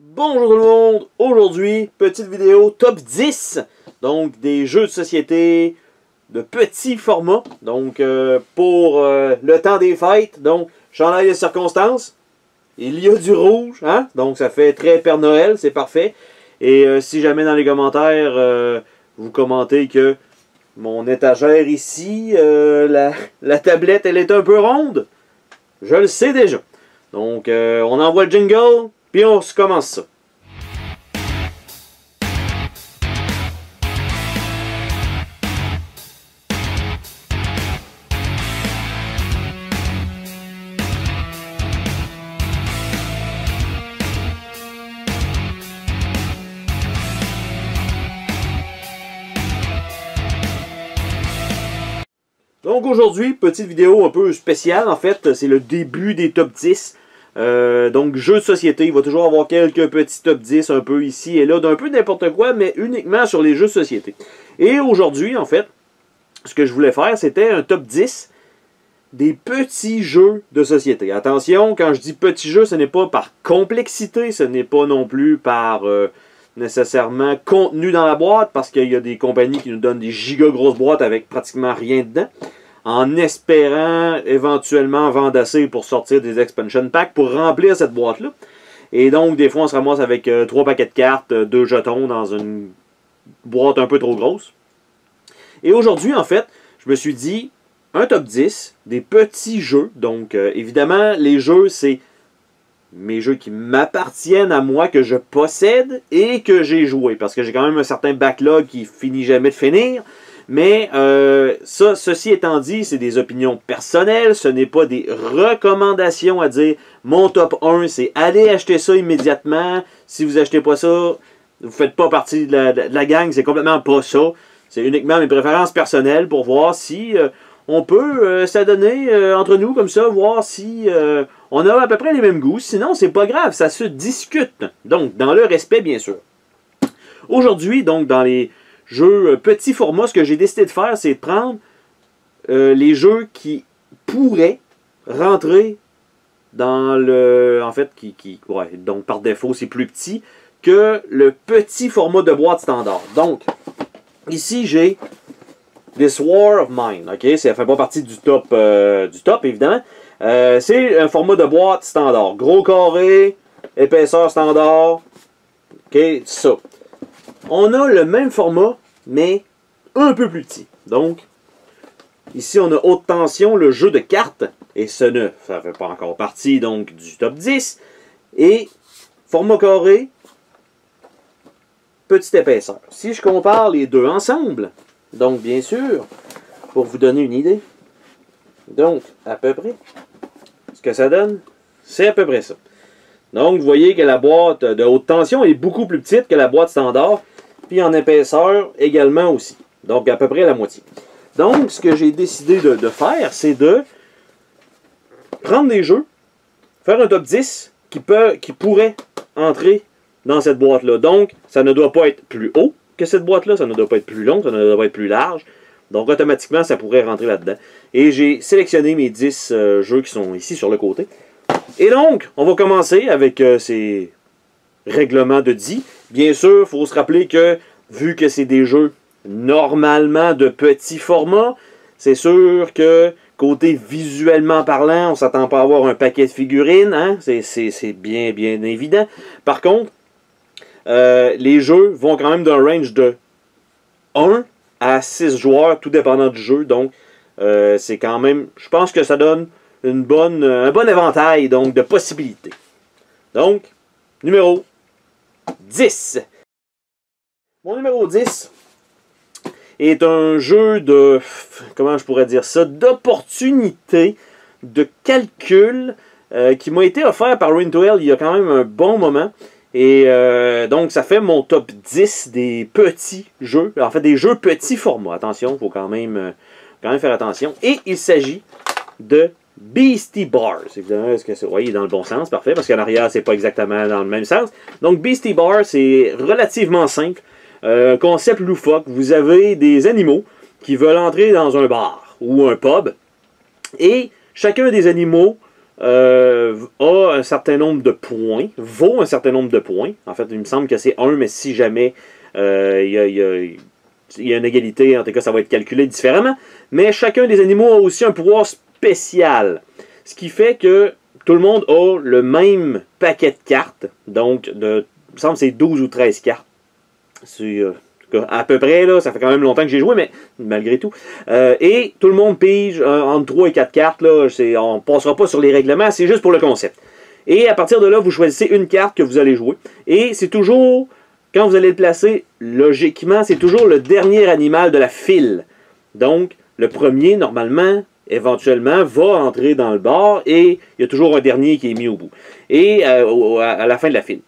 Bonjour tout le monde, aujourd'hui, petite vidéo top 10, donc des jeux de société de petit format, donc pour le temps des fêtes, donc chandail de circonstances, il y a du rouge, hein? Donc ça fait très Père Noël, c'est parfait, et si jamais dans les commentaires vous commentez que mon étagère ici, la tablette elle est un peu ronde, je le sais déjà, donc on envoie le jingle. Puis on commence ça. Donc aujourd'hui, petite vidéo un peu spéciale en fait, c'est le début des top 10. Donc jeux de société, il va toujours avoir quelques petits top 10 un peu ici et là, d'un peu n'importe quoi, mais uniquement sur les jeux de société. Et aujourd'hui, en fait, ce que je voulais faire, c'était un top 10 des petits jeux de société. Attention, quand je dis petits jeux, ce n'est pas par complexité, ce n'est pas non plus par nécessairement contenu dans la boîte, parce qu'il y a des compagnies qui nous donnent des giga grosses boîtes avec pratiquement rien dedans, en espérant éventuellement vendre assez pour sortir des expansion packs pour remplir cette boîte-là. Et donc, des fois, on se ramasse avec 3 paquets de cartes, 2 jetons dans une boîte un peu trop grosse. Et aujourd'hui, en fait, je me suis dit, un top 10 des petits jeux. Donc, évidemment, les jeux, c'est mes jeux qui m'appartiennent à moi, que je possède et que j'ai joué. Parce que j'ai quand même un certain backlog qui finit jamais de finir. Mais ceci étant dit, c'est des opinions personnelles, ce n'est pas des recommandations à dire mon top 1, c'est allez acheter ça immédiatement. Si vous achetez pas ça, vous ne faites pas partie de la gang, c'est complètement pas ça. C'est uniquement mes préférences personnelles pour voir si on peut s'adonner entre nous comme ça, voir si on a à peu près les mêmes goûts. Sinon, c'est pas grave, ça se discute. Donc, dans le respect, bien sûr. Aujourd'hui, donc, dans les jeux petit format, ce que j'ai décidé de faire, c'est de prendre les jeux qui pourraient rentrer dans le... En fait, ouais, donc par défaut, c'est plus petit que le petit format de boîte standard. Donc, ici, j'ai This War of Mine. OK, ça ne fait pas partie du top, évidemment. C'est un format de boîte standard. Gros carré, épaisseur standard. OK, ça. On a le même format, mais un peu plus petit. Donc, ici, on a haute tension, le jeu de cartes. Et ça ne fait pas encore partie donc du top 10. Et format carré, petite épaisseur. Si je compare les deux ensemble, donc bien sûr, pour vous donner une idée, donc à peu près, ce que ça donne, c'est à peu près ça. Donc, vous voyez que la boîte de haute tension est beaucoup plus petite que la boîte standard. Puis en épaisseur également aussi. Donc à peu près la moitié. Donc ce que j'ai décidé de faire, c'est de prendre des jeux, faire un top 10 qui pourrait entrer dans cette boîte-là. Donc ça ne doit pas être plus haut que cette boîte-là, ça ne doit pas être plus long, ça ne doit pas être plus large. Donc automatiquement ça pourrait rentrer là-dedans. Et j'ai sélectionné mes 10 jeux qui sont ici sur le côté. Et donc on va commencer avec ces règlement de dit. Bien sûr, il faut se rappeler que, vu que c'est des jeux normalement de petit format, c'est sûr que, côté visuellement parlant, on ne s'attend pas à avoir un paquet de figurines, hein? C'est bien évident. Par contre, les jeux vont quand même d'un range de 1 à 6 joueurs, tout dépendant du jeu. Donc, c'est quand même, je pense que ça donne un bon éventail donc, de possibilités. Donc, numéro 10. Mon numéro 10 est un jeu de, comment je pourrais dire ça, d'opportunité, de calcul, qui m'a été offert par Rintoil il y a quand même un bon moment. Et donc ça fait mon top 10 des petits jeux, en fait des jeux petits formats. Attention, il faut quand même faire attention. Et il s'agit de Beastie Bars. Évidemment, est-ce que c'est... Oui, il est dans le bon sens, parfait, parce qu'en arrière, c'est pas exactement dans le même sens. Donc, Beastie Bars, c'est relativement simple. Concept loufoque. Vous avez des animaux qui veulent entrer dans un bar ou un pub. Et chacun des animaux a un certain nombre de points, vaut un certain nombre de points. En fait, il me semble que c'est 1, mais si jamais il y a une égalité, en tout cas, ça va être calculé différemment. Mais chacun des animaux a aussi un pouvoir spécial. Ce qui fait que tout le monde a le même paquet de cartes. Donc, il me semble que c'est 12 ou 13 cartes. C'est à peu près, là, ça fait quand même longtemps que j'ai joué, mais malgré tout. Et tout le monde pige entre 3 et 4 cartes. Là, on ne passera pas sur les règlements, c'est juste pour le concept. Et à partir de là, vous choisissez une carte que vous allez jouer. Et c'est toujours, quand vous allez le placer, logiquement, c'est toujours le dernier animal de la file. Donc, le premier, normalement, éventuellement, va entrer dans le bar et il y a toujours un dernier qui est mis au bout. Et à la fin de la file.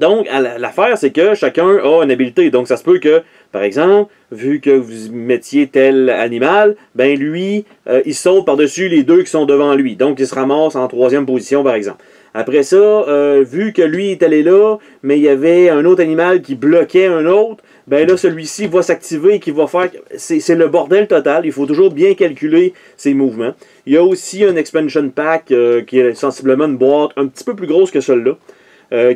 Donc, l'affaire, c'est que chacun a une habileté. Donc, ça se peut que, par exemple, vu que vous mettiez tel animal, ben lui, il saute par-dessus les deux qui sont devant lui. Donc, il se ramasse en 3e position, par exemple. Après ça, vu que lui est allé là, mais il y avait un autre animal qui bloquait un autre, ben là, celui-ci va s'activer et qui va faire... C'est le bordel total. Il faut toujours bien calculer ses mouvements. Il y a aussi un expansion pack qui est sensiblement une boîte un petit peu plus grosse que celle-là.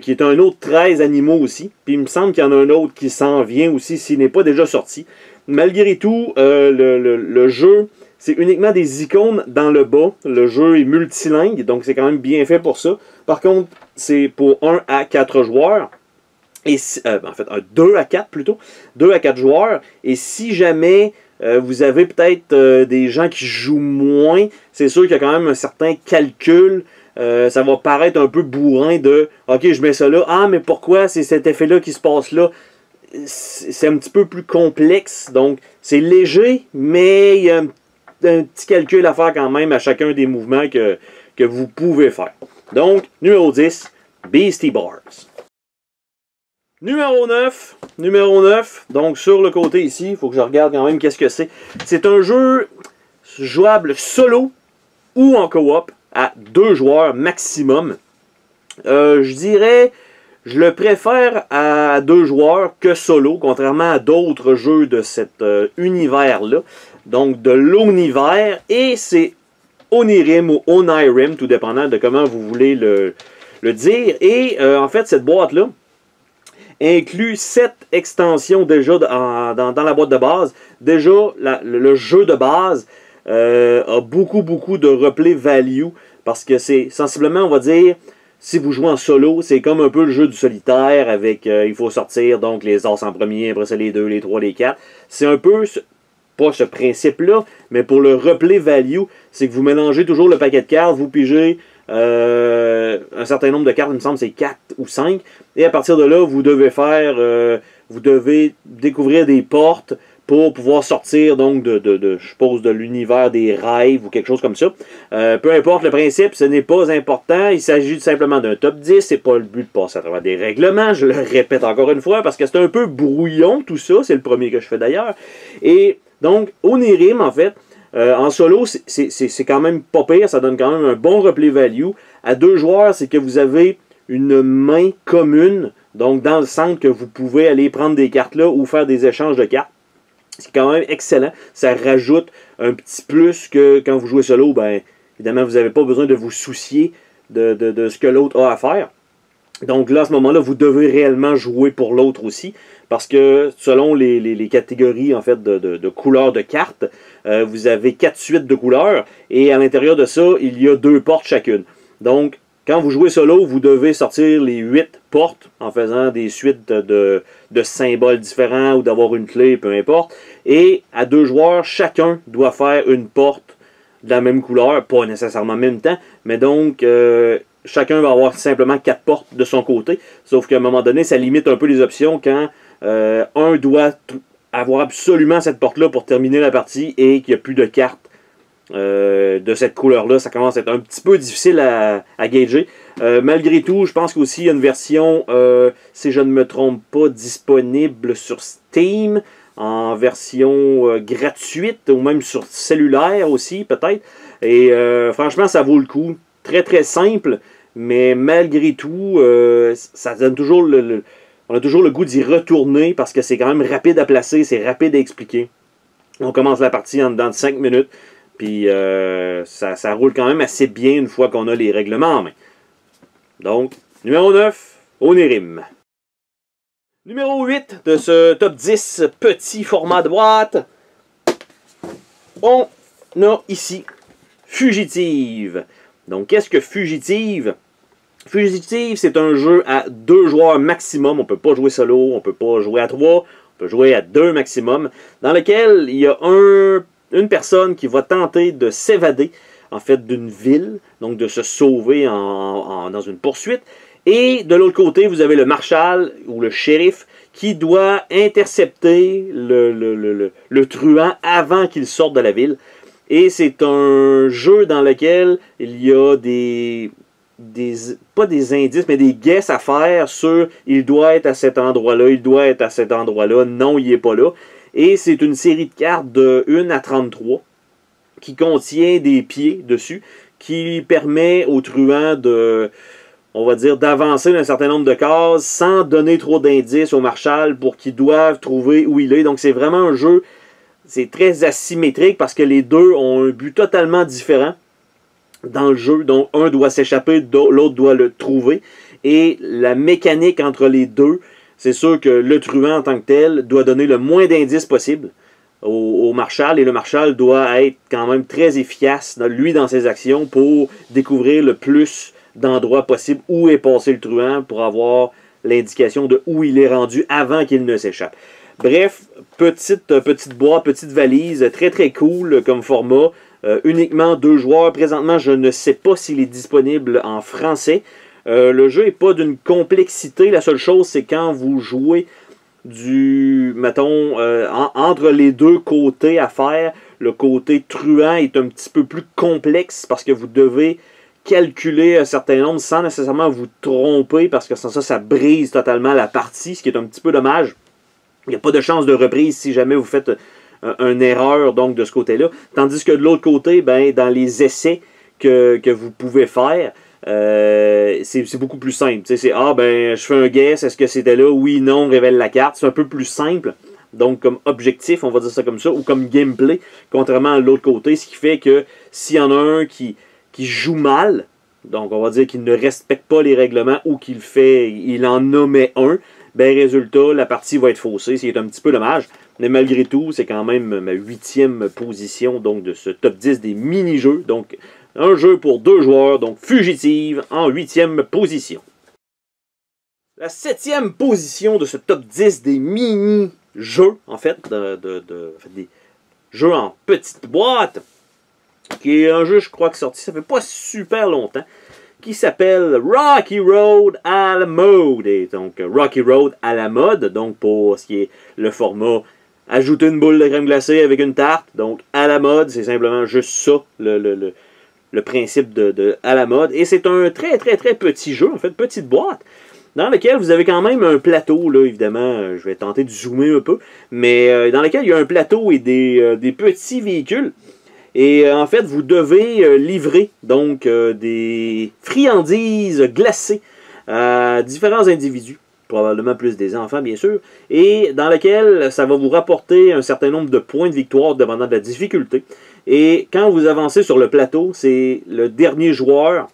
Qui est un autre 13 animaux aussi. Puis il me semble qu'il y en a un autre qui s'en vient aussi s'il n'est pas déjà sorti. Malgré tout, le jeu, c'est uniquement des icônes dans le bas. Le jeu est multilingue, donc c'est quand même bien fait pour ça. Par contre, c'est pour 1 à 4 joueurs. Et en fait, 2 à 4 plutôt. 2 à 4 joueurs. Et si jamais vous avez peut-être des gens qui jouent moins, c'est sûr qu'il y a quand même un certain calcul. Ça va paraître un peu bourrin de « Ok, je mets ça là. Ah, mais pourquoi c'est cet effet-là qui se passe là? » C'est un petit peu plus complexe. Donc, c'est léger, mais il y a un petit calcul à faire quand même à chacun des mouvements que vous pouvez faire. Donc, numéro 10, Beastie Bars. Numéro 9, donc sur le côté ici, il faut que je regarde quand même qu'est-ce que c'est. C'est un jeu jouable solo ou en coop à 2 joueurs maximum. Je dirais, je le préfère à 2 joueurs que solo, contrairement à d'autres jeux de cet univers-là. Donc de l'univers, et c'est Onirim ou Onirim, tout dépendant de comment vous voulez le dire. Et en fait, cette boîte-là inclut 7 extensions déjà dans la boîte de base. Déjà, le jeu de base a beaucoup de replay value parce que c'est sensiblement, on va dire, si vous jouez en solo, c'est comme un peu le jeu du solitaire avec, il faut sortir donc les as en premier, après ça les 2, les 3, les 4. C'est un peu, pas ce principe-là, mais pour le replay value, c'est que vous mélangez toujours le paquet de cartes, vous pigez un certain nombre de cartes, il me semble c'est 4 ou 5, et à partir de là, vous devez faire, vous devez découvrir des portes pour pouvoir sortir donc je suppose de l'univers des rêves ou quelque chose comme ça. Peu importe le principe, ce n'est pas important, il s'agit simplement d'un top 10, c'est pas le but de passer à travers des règlements, je le répète encore une fois, parce que c'est un peu brouillon tout ça, c'est le premier que je fais d'ailleurs, et donc Onirim en fait, en solo, c'est quand même pas pire, ça donne quand même un bon replay value. À 2 joueurs, c'est que vous avez une main commune, donc dans le centre que vous pouvez aller prendre des cartes là ou faire des échanges de cartes. C'est quand même excellent. Ça rajoute un petit plus que quand vous jouez solo, ben évidemment, vous n'avez pas besoin de vous soucier de ce que l'autre a à faire. Donc là, à ce moment-là, vous devez réellement jouer pour l'autre aussi. Parce que selon les catégories en fait, de couleurs de cartes, vous avez 4 suites de couleurs. Et à l'intérieur de ça, il y a 2 portes chacune. Donc, quand vous jouez solo, vous devez sortir les 8 portes en faisant des suites de symboles différents ou d'avoir une clé, peu importe. Et à 2 joueurs, chacun doit faire une porte de la même couleur, pas nécessairement en même temps, mais donc chacun va avoir simplement 4 portes de son côté. Sauf qu'à un moment donné, ça limite un peu les options quand un doit avoir absolument cette porte-là pour terminer la partie et qu'il n'y a plus de cartes de cette couleur-là. Ça commence à être un petit peu difficile à gager. Malgré tout, je pense qu'aussi il y a une version, si je ne me trompe pas, disponible sur Steam, en version gratuite, ou même sur cellulaire aussi, peut-être. Et franchement, ça vaut le coup. Très simple, mais malgré tout, ça donne toujours on a toujours le goût d'y retourner parce que c'est quand même rapide à placer, c'est rapide à expliquer. On commence la partie en dedans de 5 minutes. Puis ça roule quand même assez bien une fois qu'on a les règlements en main. Donc, numéro 9, Onirim. Numéro 8 de ce top 10 petit format de boîte, on a ici Fugitive. Donc, qu'est-ce que Fugitive? Fugitive, c'est un jeu à 2 joueurs maximum. On ne peut pas jouer solo, on ne peut pas jouer à 3, on peut jouer à 2 maximum, dans lequel il y a une personne qui va tenter de s'évader, en fait, d'une ville, donc de se sauver dans une poursuite. Et de l'autre côté, vous avez le marshal ou le shérif qui doit intercepter le truand avant qu'il sorte de la ville. Et c'est un jeu dans lequel il y a pas des indices, mais des guesses à faire sur il doit être à cet endroit-là, il doit être à cet endroit-là, non, il n'est pas là. Et c'est une série de cartes de 1 à 33 qui contient des pieds dessus, qui permet au truand de, on va dire, d'avancer d'un certain nombre de cases sans donner trop d'indices au marshal pour qu'ils doivent trouver où il est. Donc c'est vraiment un jeu, c'est très asymétrique parce que les deux ont un but totalement différent dans le jeu. Donc un doit s'échapper, l'autre doit le trouver. Et la mécanique entre les deux, c'est sûr que le truand en tant que tel doit donner le moins d'indices possible au marshal, et le marshal doit être quand même très efficace, lui, dans ses actions, pour découvrir le plus d'endroits possibles où est passé le truand pour avoir l'indication de où il est rendu avant qu'il ne s'échappe. Bref, petite boîte, petite valise, très très cool comme format, uniquement 2 joueurs. Présentement, je ne sais pas s'il est disponible en français. Le jeu n'est pas d'une complexité, la seule chose c'est quand vous jouez mettons, entre les deux côtés à faire, le côté truand est un petit peu plus complexe parce que vous devez calculer un certain nombre sans nécessairement vous tromper, parce que sans ça, ça brise totalement la partie, ce qui est un petit peu dommage. Il n'y a pas de chance de reprise si jamais vous faites une erreur donc de ce côté-là. Tandis que de l'autre côté, ben, dans les essais que vous pouvez faire, c'est beaucoup plus simple. C'est ben je fais un guess, est-ce que c'était là? Oui, non, révèle la carte. C'est un peu plus simple. Donc comme objectif, on va dire ça comme ça, ou comme gameplay, contrairement à l'autre côté, ce qui fait que s'il y en a un qui joue mal, donc on va dire qu'il ne respecte pas les règlements ou il en nommait un, ben résultat, la partie va être faussée, c'est un petit peu dommage. Mais malgré tout, c'est quand même ma 8e position donc, de ce top 10 des mini-jeux. Donc, un jeu pour 2 joueurs, donc Fugitive en 8e position. La 7e position de ce top 10 des mini-jeux, en fait, des jeux en petite boîte, qui est un jeu, je crois, qui est sorti, ça fait pas super longtemps, qui s'appelle Rocky Road à la mode. Et donc, Rocky Road à la mode, donc pour ce qui est le format, ajouter une boule de crème glacée avec une tarte, donc à la mode, c'est simplement juste ça, le principe de à la mode. Et c'est un très très très petit jeu, en fait, petite boîte, dans lequel vous avez quand même un plateau, là, évidemment, je vais tenter de zoomer un peu, mais dans lequel il y a un plateau et des petits véhicules. Et en fait, vous devez livrer donc des friandises glacées à différents individus, probablement plus des enfants bien sûr, et dans lequel ça va vous rapporter un certain nombre de points de victoire dépendant de la difficulté. Et quand vous avancez sur le plateau, c'est le dernier joueur,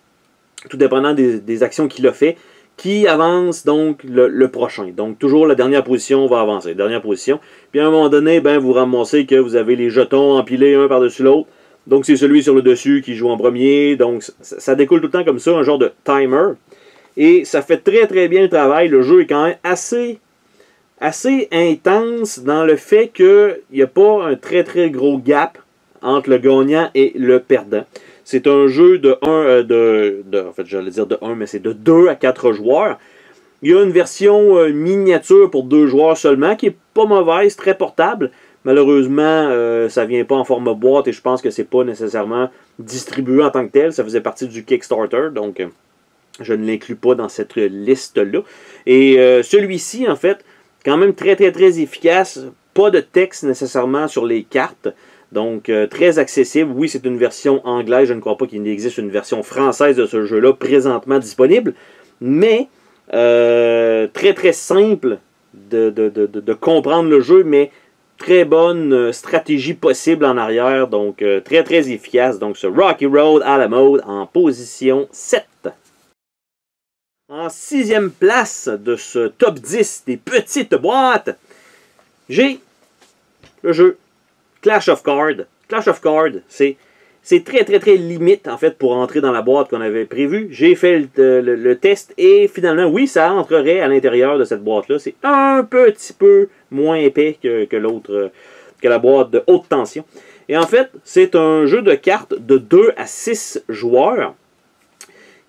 tout dépendant des actions qu'il a fait, qui avance donc le prochain. Donc toujours la dernière position va avancer, dernière position. Puis à un moment donné, ben, vous ramassez que vous avez les jetons empilés un par-dessus l'autre. Donc c'est celui sur le dessus qui joue en premier. Donc ça découle tout le temps comme ça, un genre de timer. Et ça fait très très bien le travail. Le jeu est quand même assez intense dans le fait qu'il n'y a pas un très très gros gap entre le gagnant et le perdant. C'est un jeu en fait, j'allais dire de 1, mais c'est de 2 à 4 joueurs. Il y a une version miniature pour 2 joueurs seulement, qui est pas mauvaise, très portable. Malheureusement, ça ne vient pas en format boîte et je pense que c'est pas nécessairement distribué en tant que tel. Ça faisait partie du Kickstarter, donc je ne l'inclus pas dans cette liste-là. Et celui-ci, en fait, quand même très très très efficace. Pas de texte nécessairement sur les cartes. Donc, très accessible. Oui, c'est une version anglaise. Je ne crois pas qu'il existe une version française de ce jeu-là présentement disponible. Mais, très très simple de comprendre le jeu, mais très bonne stratégie possible en arrière, donc très très efficace. Donc ce Rocky Road à la mode en position 7. En 6e place de ce top 10 des petites boîtes, j'ai le jeu Clash of Cards. Clash of Cards, c'est très très très limite en fait pour entrer dans la boîte qu'on avait prévue. J'ai fait le test et finalement, oui, ça entrerait à l'intérieur de cette boîte-là. C'est un petit peu moins épais que l'autre, que la boîte de haute tension. Et en fait, c'est un jeu de cartes de 2 à 6 joueurs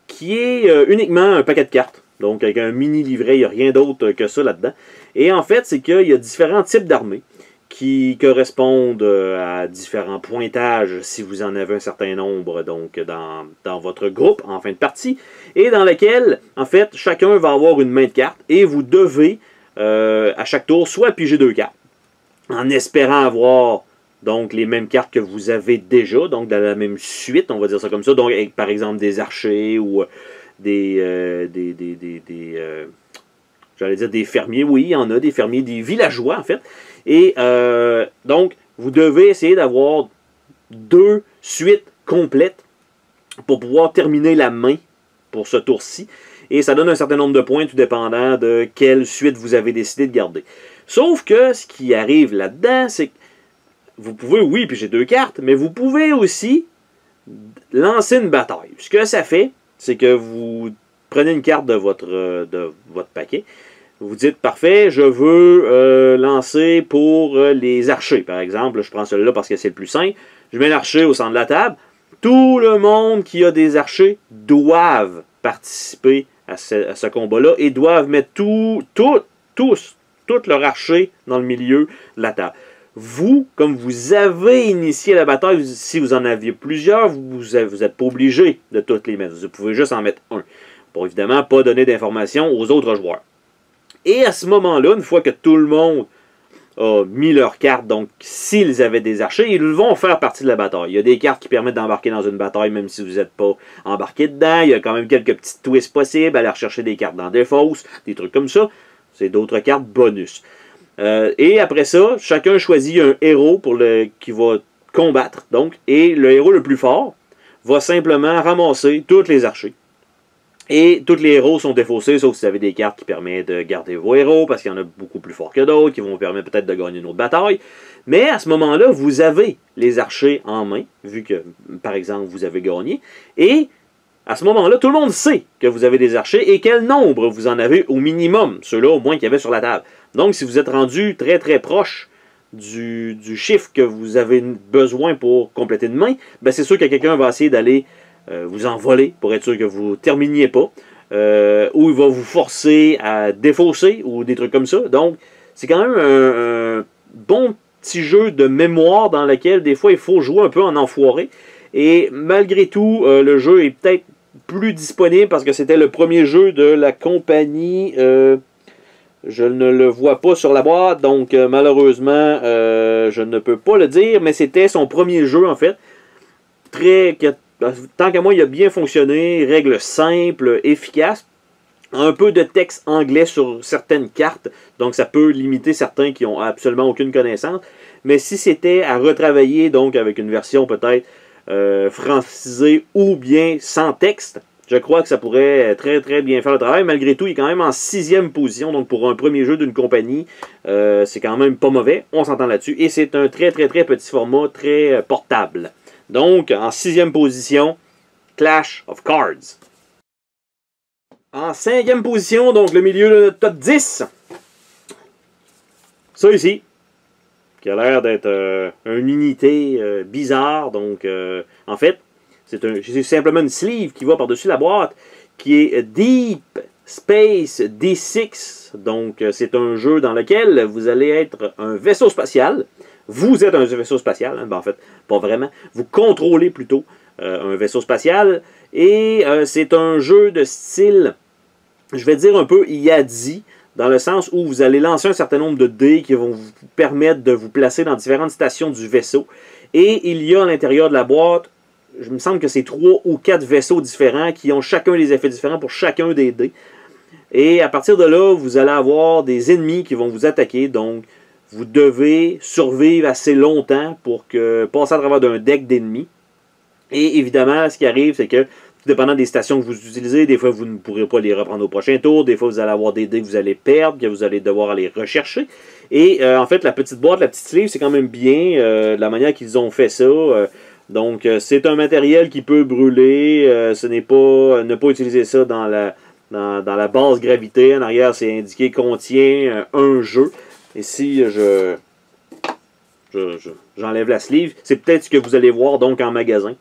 qui est uniquement un paquet de cartes. Donc avec un mini livret, il n'y a rien d'autre que ça là-dedans. Et en fait, c'est qu'il y a différents types d'armées qui correspondent à différents pointages si vous en avez un certain nombre donc dans votre groupe en fin de partie, et dans lequel, en fait, chacun va avoir une main de cartes et vous devez, à chaque tour, soit piger 2 cartes, en espérant avoir donc les mêmes cartes que vous avez déjà, donc dans la même suite, on va dire ça comme ça, donc avec, par exemple des archers ou j'allais dire des fermiers, oui, il y en a des fermiers, des villageois en fait. Et donc, vous devez essayer d'avoir 2 suites complètes pour pouvoir terminer la main pour ce tour-ci. Et ça donne un certain nombre de points, tout dépendant de quelle suite vous avez décidé de garder. Sauf que ce qui arrive là-dedans, c'est que vous pouvez, oui, piger 2 cartes, mais vous pouvez aussi lancer une bataille. Ce que ça fait, c'est que vous prenez une carte de votre paquet. Vous dites, parfait, je veux lancer pour les archers, par exemple. Je prends celui-là parce que c'est le plus simple. Je mets l'archer au centre de la table. Tout le monde qui a des archers doivent participer à ce combat-là et doivent mettre tous leurs archers dans le milieu de la table. Vous, comme vous avez initié la bataille, si vous en aviez plusieurs, vous n'êtes pas obligé de toutes les mettre. Vous pouvez juste en mettre un. Pour évidemment pas donner d'informations aux autres joueurs. Et à ce moment-là, une fois que tout le monde a mis leurs cartes, donc s'ils avaient des archers, ils vont faire partie de la bataille. Il y a des cartes qui permettent d'embarquer dans une bataille même si vous n'êtes pas embarqué dedans. Il y a quand même quelques petits twists possibles, aller rechercher des cartes dans des fosses, des trucs comme ça. C'est d'autres cartes bonus. Et après ça, chacun choisit un héros qui va combattre. Donc, et le héros le plus fort va simplement ramasser tous les archers. Et tous les héros sont défaussés, sauf si vous avez des cartes qui permettent de garder vos héros, parce qu'il y en a beaucoup plus forts que d'autres, qui vont vous permettre peut-être de gagner une autre bataille. Mais à ce moment-là, vous avez les archers en main, vu que, par exemple, vous avez gagné. Et à ce moment-là, tout le monde sait que vous avez des archers et quel nombre vous en avez au minimum, ceux-là au moins qu'il y avait sur la table. Donc, si vous êtes rendu très très proche du chiffre que vous avez besoin pour compléter une main, ben c'est sûr que quelqu'un va essayer d'aller vous en voler pour être sûr que vous ne terminiez pas, ou il va vous forcer à défausser ou des trucs comme ça. Donc, c'est quand même un bon petit jeu de mémoire dans lequel des fois il faut jouer un peu en enfoiré. Et malgré tout, le jeu est peut-être plus disponible parce que c'était le premier jeu de la compagnie. Je ne le vois pas sur la boîte, donc malheureusement, je ne peux pas le dire, mais c'était son premier jeu en fait. Tant qu'à moi, il a bien fonctionné, règles simples, efficaces. Un peu de texte anglais sur certaines cartes, donc ça peut limiter certains qui n'ont absolument aucune connaissance. Mais si c'était à retravailler, donc avec une version peut-être francisée ou bien sans texte, je crois que ça pourrait très très bien faire le travail. Malgré tout, il est quand même en 6e position, donc pour un premier jeu d'une compagnie, c'est quand même pas mauvais, on s'entend là-dessus. Et c'est un très très très petit format, très portable. Donc, en 6e position, Clash of Cards. En 5e position, donc le milieu de notre top 10. Ça ici, qui a l'air d'être une unité bizarre. Donc, en fait, c'est simplement une sleeve qui va par-dessus la boîte, qui est Deep Space D6. Donc, c'est un jeu dans lequel vous allez être un vaisseau spatial. Vous êtes un vaisseau spatial, hein, ben en fait, pas vraiment. Vous contrôlez plutôt un vaisseau spatial. Et c'est un jeu de style, je vais dire un peu Yadi, dans le sens où vous allez lancer un certain nombre de dés qui vont vous permettre de vous placer dans différentes stations du vaisseau. Et il y a à l'intérieur de la boîte, je me semble que c'est 3 ou 4 vaisseaux différents qui ont chacun des effets différents pour chacun des dés. Et à partir de là, vous allez avoir des ennemis qui vont vous attaquer, donc vous devez survivre assez longtemps pour passer à travers d'un deck d'ennemis. Et évidemment, ce qui arrive, c'est que, tout dépendant des stations que vous utilisez, des fois vous ne pourrez pas les reprendre au prochain tour, des fois vous allez avoir des dés que vous allez perdre, que vous allez devoir aller rechercher. Et en fait, la petite boîte, la petite sleeve, c'est quand même bien, de la manière qu'ils ont fait ça. Donc, c'est un matériel qui peut brûler, ce n'est pas, ne pas utiliser ça dans la base gravité. En arrière, c'est indiqué contient un jeu. Et si j'enlève la sleeve, c'est peut-être ce que vous allez voir donc en magasin.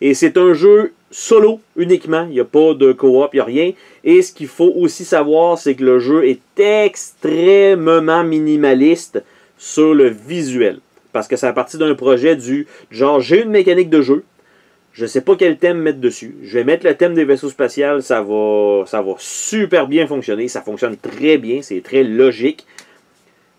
Et c'est un jeu solo uniquement, il n'y a pas de coop, il n'y a rien. Et ce qu'il faut aussi savoir, c'est que le jeu est extrêmement minimaliste sur le visuel. Parce que c'est à partir d'un projet du genre, j'ai une mécanique de jeu, je ne sais pas quel thème mettre dessus. Je vais mettre le thème des vaisseaux spatials, ça va super bien fonctionner, ça fonctionne très bien, c'est très logique.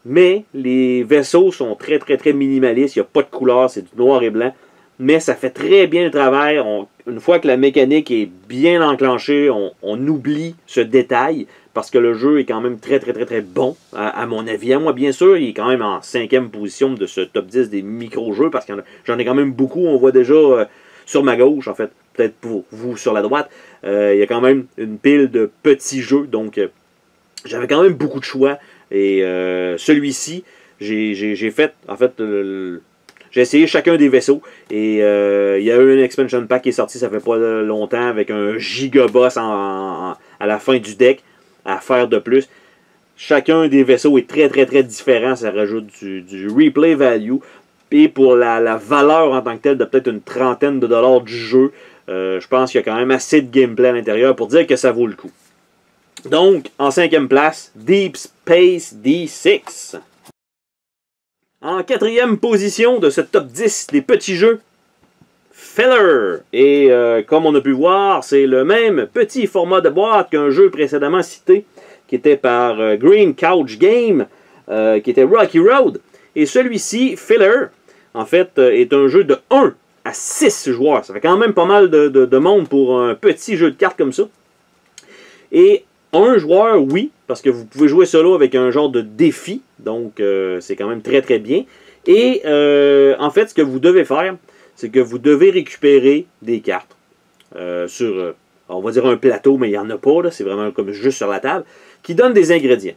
Mais les vaisseaux sont très minimalistes, il n'y a pas de couleur, c'est du noir et blanc. Mais ça fait très bien le travail. Une fois que la mécanique est bien enclenchée, on oublie ce détail parce que le jeu est quand même très bon, à mon avis. À moi, bien sûr, il est quand même en 5e position de ce top 10 des micro-jeux parce que j'en ai quand même beaucoup. On voit déjà sur ma gauche, en fait, peut-être pour vous sur la droite, il y a quand même une pile de petits jeux. Donc, j'avais quand même beaucoup de choix. Et celui-ci, j'ai fait, en fait, j'ai essayé chacun des vaisseaux et il y a eu un expansion pack qui est sorti ça fait pas longtemps avec un gigaboss à la fin du deck à faire de plus. Chacun des vaisseaux est très différent, ça rajoute du replay value. Et pour la valeur en tant que telle de peut-être une trentaine de dollars du jeu, je pense qu'il y a quand même assez de gameplay à l'intérieur pour dire que ça vaut le coup. Donc, en 5e place, Deep Space D6. En 4e position de ce top 10 des petits jeux, Feller. Et comme on a pu voir, c'est le même petit format de boîte qu'un jeu précédemment cité, qui était par Green Couch Game, qui était Rocky Road. Et celui-ci, Feller, en fait, est un jeu de 1 à 6 joueurs. Ça fait quand même pas mal de monde pour un petit jeu de cartes comme ça. Et un joueur, oui, parce que vous pouvez jouer solo avec un genre de défi, donc c'est quand même très bien. Et en fait, ce que vous devez faire, c'est que vous devez récupérer des cartes sur, on va dire un plateau, mais il n'y en a pas, c'est vraiment comme juste sur la table, qui donnent des ingrédients.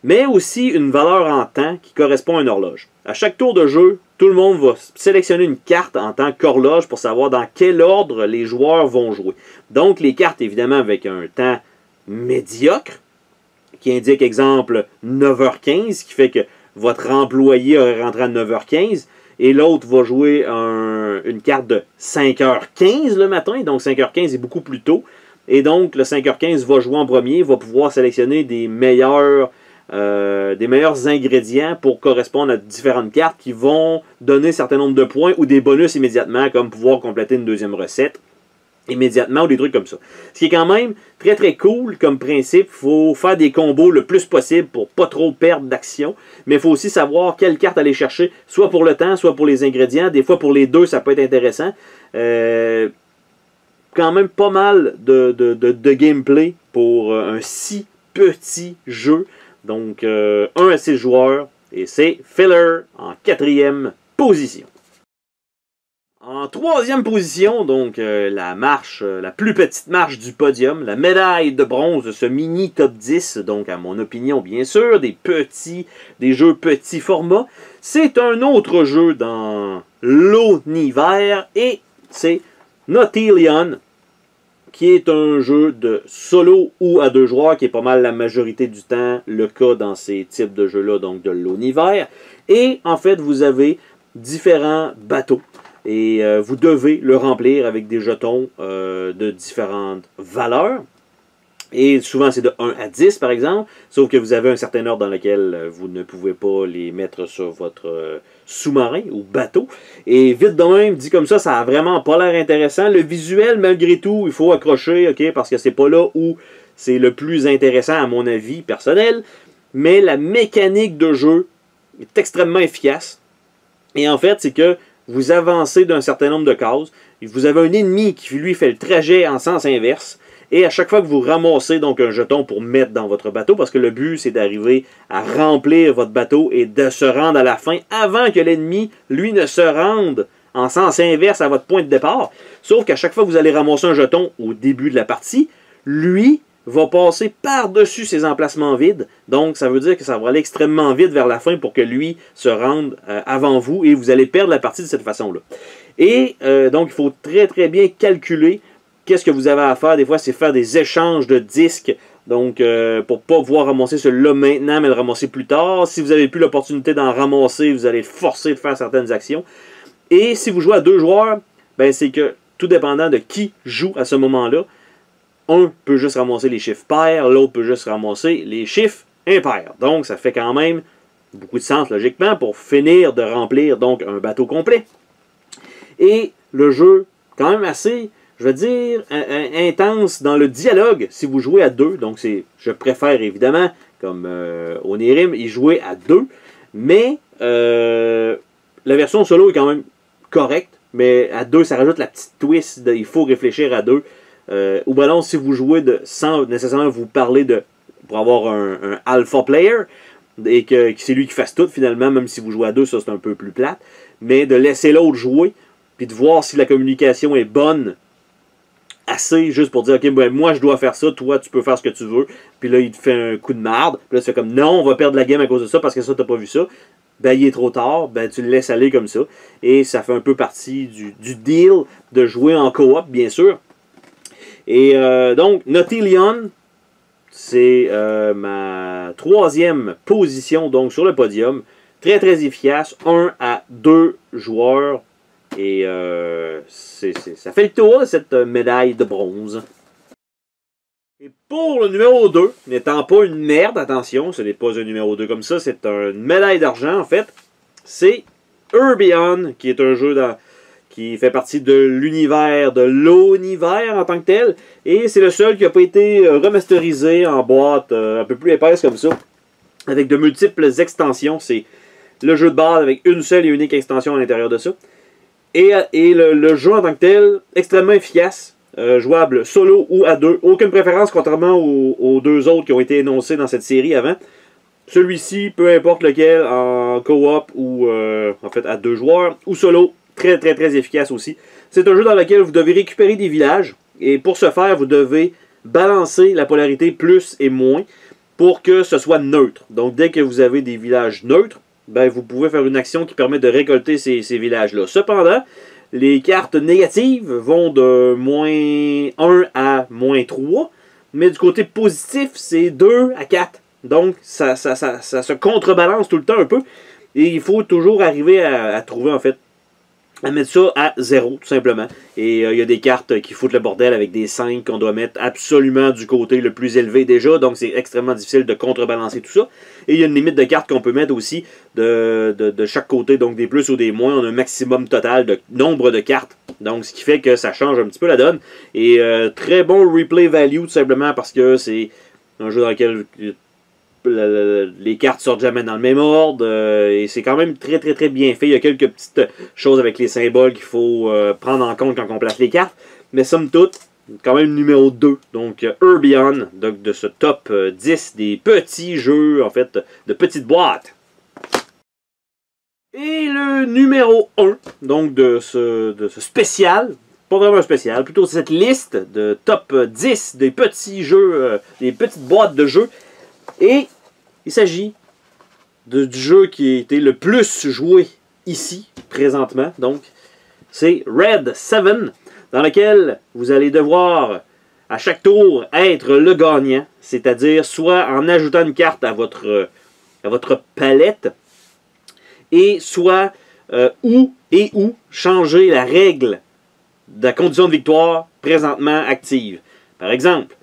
Mais aussi une valeur en temps qui correspond à une horloge. À chaque tour de jeu, tout le monde va sélectionner une carte en tant qu'horloge pour savoir dans quel ordre les joueurs vont jouer. Donc les cartes, évidemment, avec un temps médiocre, qui indique, exemple, 9h15, qui fait que votre employé aurait rentré à 9h15, et l'autre va jouer une carte de 5h15 le matin, donc 5h15 est beaucoup plus tôt, et donc le 5h15 va jouer en premier, va pouvoir sélectionner des meilleurs ingrédients pour correspondre à différentes cartes qui vont donner un certain nombre de points ou des bonus immédiatement, comme pouvoir compléter une deuxième recette immédiatement ou des trucs comme ça. Ce qui est quand même très cool comme principe. Il faut faire des combos le plus possible pour pas trop perdre d'action. Mais il faut aussi savoir quelle carte aller chercher, soit pour le temps, soit pour les ingrédients. Des fois pour les deux, ça peut être intéressant. Quand même pas mal de gameplay pour un si petit jeu. Donc 1 à 6 joueurs. Et c'est Feller en 4e position. En 3e position, donc la plus petite marche du podium, la médaille de bronze de ce mini top 10, donc à mon opinion bien sûr, des jeux petits formats. C'est un autre jeu dans l'univers et c'est Nautilion, qui est un jeu de solo ou à 2 joueurs, qui est pas mal la majorité du temps le cas dans ces types de jeux-là, donc de l'univers. Et en fait, vous avez différents bateaux. Et vous devez le remplir avec des jetons de différentes valeurs. Et souvent c'est de 1 à 10 par exemple. Sauf que vous avez un certain ordre dans lequel vous ne pouvez pas les mettre sur votre sous-marin ou bateau. Et vite de même, dit comme ça a vraiment pas l'air intéressant. Le visuel, malgré tout, il faut accrocher, ok, parce que c'est pas là où c'est le plus intéressant à mon avis personnel. Mais la mécanique de jeu est extrêmement efficace. Et en fait, c'est que vous avancez d'un certain nombre de cases, vous avez un ennemi qui, lui, fait le trajet en sens inverse, Et à chaque fois que vous ramassez donc un jeton pour mettre dans votre bateau, parce que le but c'est d'arriver à remplir votre bateau et de se rendre à la fin avant que l'ennemi, lui, ne se rende en sens inverse à votre point de départ. Sauf qu'à chaque fois que vous allez ramasser un jeton au début de la partie, lui va passer par-dessus ces emplacements vides. Donc, ça veut dire que ça va aller extrêmement vite vers la fin pour que lui se rende avant vous et vous allez perdre la partie de cette façon-là. Et donc, il faut très très bien calculer qu'est-ce que vous avez à faire. Des fois, c'est faire des échanges de disques. Donc, pour ne pas pouvoir ramasser celui-là maintenant, mais le ramasser plus tard. Si vous n'avez plus l'opportunité d'en ramasser, vous allez être forcé de faire certaines actions. Et si vous jouez à 2 joueurs, ben c'est que, tout dépendant de qui joue à ce moment-là, un peut juste ramasser les chiffres pairs, l'autre peut juste ramasser les chiffres impairs. Donc, ça fait quand même beaucoup de sens, logiquement, pour finir de remplir donc un bateau complet. Et le jeu, quand même assez, je veux dire, intense dans le dialogue, si vous jouez à 2. Donc, je préfère, évidemment, comme Onirim, y jouer à 2. Mais, la version solo est quand même correcte. Mais à 2, ça rajoute la petite twist il faut réfléchir à 2. Ou bien non, si vous jouez sans nécessairement vous parler pour avoir un alpha player, et que c'est lui qui fasse tout finalement, même si vous jouez à 2, ça c'est un peu plus plate, mais de laisser l'autre jouer, puis de voir si la communication est bonne, assez, juste pour dire, ok, ben, moi je dois faire ça, toi tu peux faire ce que tu veux, puis là il te fait un coup de marde, puis là tu fais comme, non, on va perdre la game à cause de ça, parce que ça t'as pas vu ça, ben il est trop tard, ben tu le laisses aller comme ça, et ça fait un peu partie du deal de jouer en coop, bien sûr. Et donc, Naughty Leon, c'est ma 3e position donc sur le podium. Très très efficace, 1 à 2 joueurs. Et ça fait le tour de cette médaille de bronze. Et pour le numéro 2, n'étant pas une merde, attention, ce n'est pas un numéro 2 comme ça, c'est une médaille d'argent en fait. C'est Urbion, qui est un jeu qui fait partie de l'univers de l'Onivers en tant que tel. Et c'est le seul qui n'a pas été remasterisé en boîte un peu plus épaisse comme ça, avec de multiples extensions. C'est le jeu de base avec une seule et unique extension à l'intérieur de ça. Et le jeu en tant que tel, extrêmement efficace, jouable solo ou à 2. Aucune préférence contrairement aux 2 autres qui ont été énoncés dans cette série avant. Celui-ci, peu importe lequel, en coop ou en fait à 2 joueurs ou solo. Très, très, très efficace aussi. C'est un jeu dans lequel vous devez récupérer des villages. Et pour ce faire, vous devez balancer la polarité plus et moins pour que ce soit neutre. Donc, dès que vous avez des villages neutres, ben, vous pouvez faire une action qui permet de récolter ces villages-là. Cependant, les cartes négatives vont de moins 1 à moins 3. Mais du côté positif, c'est 2 à 4. Donc, ça se contrebalance tout le temps un peu. Et il faut toujours arriver à trouver, en fait, à mettre ça à 0, tout simplement. Et il y a des cartes qui foutent le bordel avec des 5 qu'on doit mettre absolument du côté le plus élevé déjà. Donc, c'est extrêmement difficile de contrebalancer tout ça. Et il y a une limite de cartes qu'on peut mettre aussi de chaque côté. Donc, des plus ou des moins. On a un maximum total de nombre de cartes. Donc, ce qui fait que ça change un petit peu la donne. Et très bon replay value, tout simplement, parce que c'est un jeu dans lequel les cartes sortent jamais dans le même ordre et c'est quand même très très très bien fait. Il y a quelques petites choses avec les symboles qu'il faut prendre en compte quand on place les cartes, mais somme toute, quand même numéro 2. Donc Urbion, donc de ce top 10 des petits jeux, en fait, de petites boîtes. Et le numéro 1, donc de ce spécial, pas vraiment un spécial, plutôt cette liste de top 10 des petits jeux, des petites boîtes de jeux. Et il s'agit du jeu qui a été le plus joué ici, présentement. Donc, c'est Red 7, dans lequel vous allez devoir, à chaque tour, être le gagnant. C'est-à-dire, soit en ajoutant une carte à votre palette, et soit ou changer la règle de la condition de victoire présentement active. Par exemple,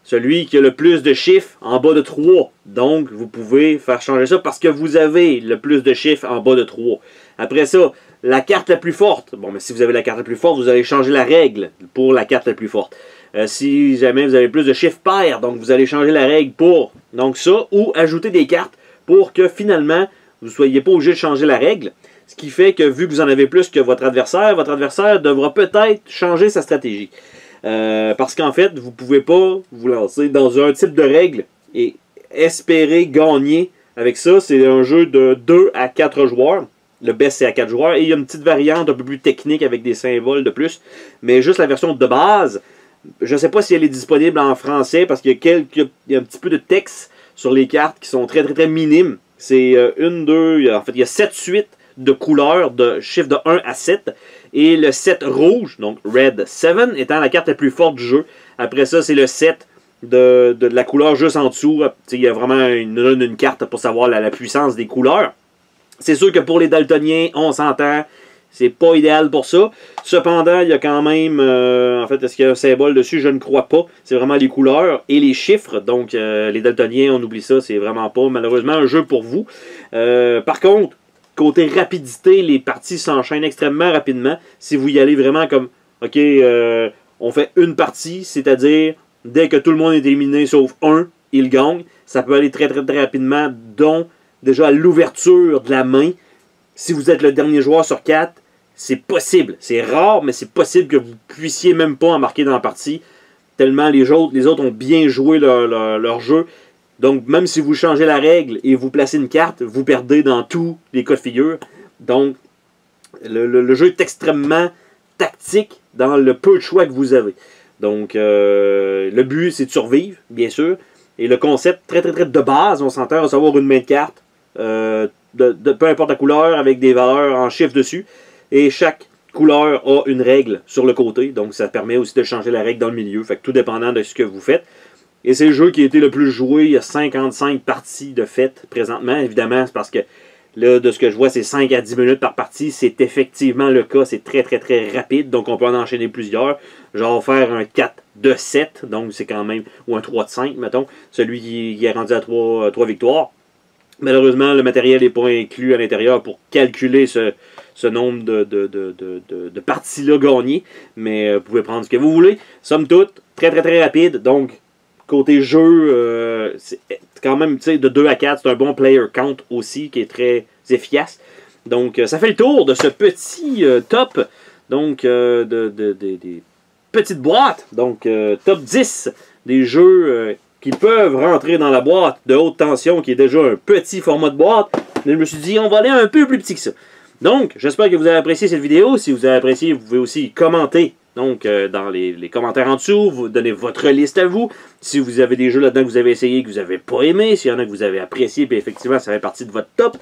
celui qui a le plus de chiffres en bas de 3. Donc, vous pouvez faire changer ça parce que vous avez le plus de chiffres en bas de 3. Après ça, la carte la plus forte. Bon, mais si vous avez la carte la plus forte, vous allez changer la règle pour la carte la plus forte. Si jamais vous avez plus de chiffres pairs, donc vous allez changer la règle pour donc ça, ou ajouter des cartes pour que finalement, vous ne soyez pas obligé de changer la règle. Ce qui fait que vu que vous en avez plus que votre adversaire devra peut-être changer sa stratégie. Parce qu'en fait, vous ne pouvez pas vous lancer dans un type de règle et espérer gagner avec ça. C'est un jeu de 2 à 4 joueurs. Le best, c'est à 4 joueurs. Et il y a une petite variante un peu plus technique avec des symboles de plus. Mais juste la version de base, je ne sais pas si elle est disponible en français parce qu'il y a un petit peu de texte sur les cartes qui sont très, très, très minimes. C'est en fait, il y a 7 suites de couleurs, de chiffres de 1 à 7. Et le 7 rouge, donc Red 7, étant la carte la plus forte du jeu. Après ça, c'est le 7 de la couleur juste en dessous. Il y a vraiment une carte pour savoir la puissance des couleurs. C'est sûr que pour les daltoniens, on s'entend, c'est pas idéal pour ça. Cependant, il y a quand même, en fait, est-ce qu'il y a un symbole dessus? Je ne crois pas. C'est vraiment les couleurs et les chiffres. Donc, les daltoniens, on oublie ça, c'est vraiment pas, malheureusement, un jeu pour vous. Par contre, côté rapidité, les parties s'enchaînent extrêmement rapidement. Si vous y allez vraiment comme, OK, on fait une partie, c'est-à-dire, dès que tout le monde est éliminé sauf un, il gagne. Ça peut aller très, très, très rapidement, dont déjà à l'ouverture de la main. Si vous êtes le dernier joueur sur 4, c'est possible. C'est rare, mais c'est possible que vous puissiez même pas en marquer dans la partie. Tellement les autres ont bien joué leur jeu. Donc, même si vous changez la règle et vous placez une carte, vous perdez dans tous les cas de figure. Donc, le jeu est extrêmement tactique dans le peu de choix que vous avez. Donc, le but, c'est de survivre, bien sûr. Et le concept, très, très, très de base, on s'entend à savoir une main de carte. Peu importe la couleur, avec des valeurs en chiffres dessus. Et chaque couleur a une règle sur le côté. Donc, ça permet aussi de changer la règle dans le milieu. Fait que tout dépendant de ce que vous faites. Et c'est le jeu qui a été le plus joué. Il y a 55 parties de fait présentement. Évidemment, c'est parce que là, de ce que je vois, c'est 5 à 10 minutes par partie. C'est effectivement le cas. C'est très, très, très rapide. Donc, on peut en enchaîner plusieurs. Genre faire un 4 de 7. Donc, c'est quand même... Ou un 3 de 5, mettons. Celui qui est rendu à 3 victoires. Malheureusement, le matériel n'est pas inclus à l'intérieur pour calculer ce nombre de parties-là gagnées. Mais vous pouvez prendre ce que vous voulez. Somme toute, très, très, très rapide. Donc, côté jeu, c'est quand même, tu sais, de 2 à 4, c'est un bon player count aussi qui est très efficace. Donc, ça fait le tour de ce petit top, donc, des petites boîtes. Donc, top 10 des jeux qui peuvent rentrer dans la boîte de haute tension, qui est déjà un petit format de boîte. Mais je me suis dit, on va aller un peu plus petit que ça. Donc, j'espère que vous avez apprécié cette vidéo. Si vous avez apprécié, vous pouvez aussi commenter. Donc, dans les commentaires en dessous, vous donnez votre liste à vous. Si vous avez des jeux là-dedans que vous avez essayé, que vous n'avez pas aimé, s'il y en a que vous avez apprécié, puis effectivement, ça fait partie de votre top.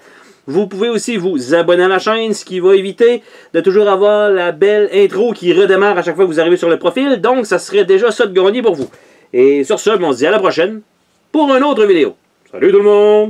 Vous pouvez aussi vous abonner à la chaîne, ce qui va éviter de toujours avoir la belle intro qui redémarre à chaque fois que vous arrivez sur le profil. Donc, ça serait déjà ça de gagner pour vous. Et sur ce, on se dit à la prochaine pour une autre vidéo. Salut tout le monde!